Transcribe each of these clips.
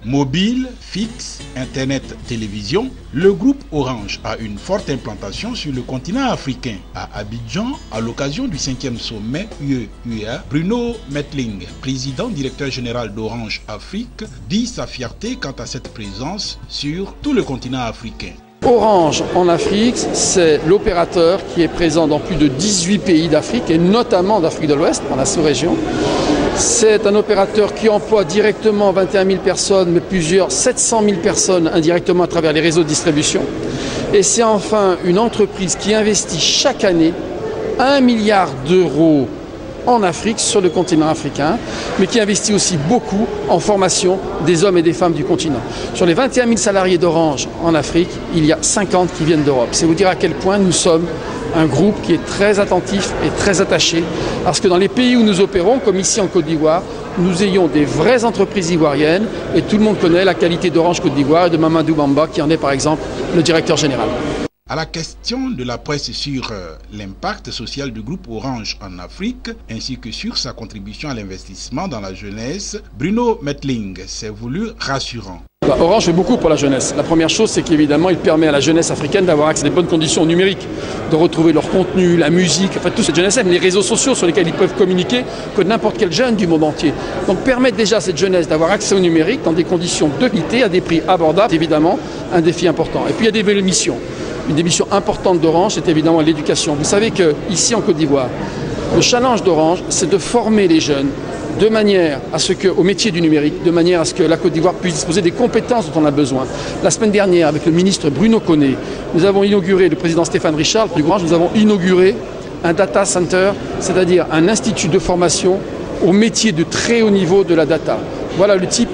Mobile, fixe, Internet, télévision, le groupe Orange a une forte implantation sur le continent africain. À Abidjan, à l'occasion du 5e sommet UE-UEA, Bruno Mettling, président directeur général d'Orange Afrique, dit sa fierté quant à cette présence sur tout le continent africain. Orange en Afrique, c'est l'opérateur qui est présent dans plus de 18 pays d'Afrique et notamment d'Afrique de l'Ouest, dans la sous-région. C'est un opérateur qui emploie directement 21 000 personnes, mais 700 000 personnes indirectement à travers les réseaux de distribution. Et c'est enfin une entreprise qui investit chaque année 1 milliard d'euros en Afrique, sur le continent africain, mais qui investit aussi beaucoup en formation des hommes et des femmes du continent. Sur les 21 000 salariés d'Orange en Afrique, il y a 50 qui viennent d'Europe. C'est vous dire à quel point nous sommes un groupe qui est très attentif et très attaché, parce que dans les pays où nous opérons, comme ici en Côte d'Ivoire, nous ayons des vraies entreprises ivoiriennes, et tout le monde connaît la qualité d'Orange Côte d'Ivoire et de Mamadou Bamba, qui en est par exemple le directeur général. À la question de la presse sur l'impact social du groupe Orange en Afrique, ainsi que sur sa contribution à l'investissement dans la jeunesse, Bruno Mettling s'est voulu rassurant. Orange fait beaucoup pour la jeunesse. La première chose, c'est qu'évidemment, il permet à la jeunesse africaine d'avoir accès à des bonnes conditions numériques, de retrouver leur contenu, la musique, enfin toute cette jeunesse aime les réseaux sociaux sur lesquels ils peuvent communiquer que n'importe quel jeune du monde entier. Donc permettre déjà à cette jeunesse d'avoir accès au numérique dans des conditions de qualité, à des prix abordables, évidemment, un défi important. Et puis il y a des missions. Une des missions importantes d'Orange, c'est évidemment l'éducation. Vous savez qu'ici en Côte d'Ivoire, le challenge d'Orange, c'est de former les jeunes de manière à ce qu'au métier du numérique, de manière à ce que la Côte d'Ivoire puisse disposer des compétences dont on a besoin. La semaine dernière, avec le ministre Bruno Koné, nous avons inauguré, le président Stéphane Richard, le plus grand, nous avons inauguré un data center, c'est-à-dire un institut de formation au métier de très haut niveau de la data. Voilà le type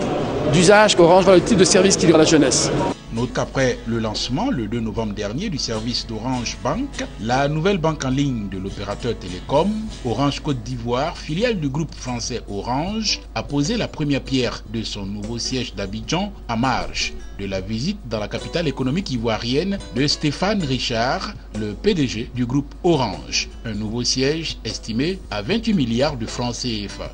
d'usage qu'Orange, voilà le type de service qu'il y a à la jeunesse. Note qu'après le lancement, le 2 novembre dernier, du service d'Orange Bank, la nouvelle banque en ligne de l'opérateur télécom, Orange Côte d'Ivoire, filiale du groupe français Orange, a posé la première pierre de son nouveau siège d'Abidjan en marge de la visite dans la capitale économique ivoirienne de Stéphane Richard, le PDG du groupe Orange. Un nouveau siège estimé à 28 milliards de francs CFA.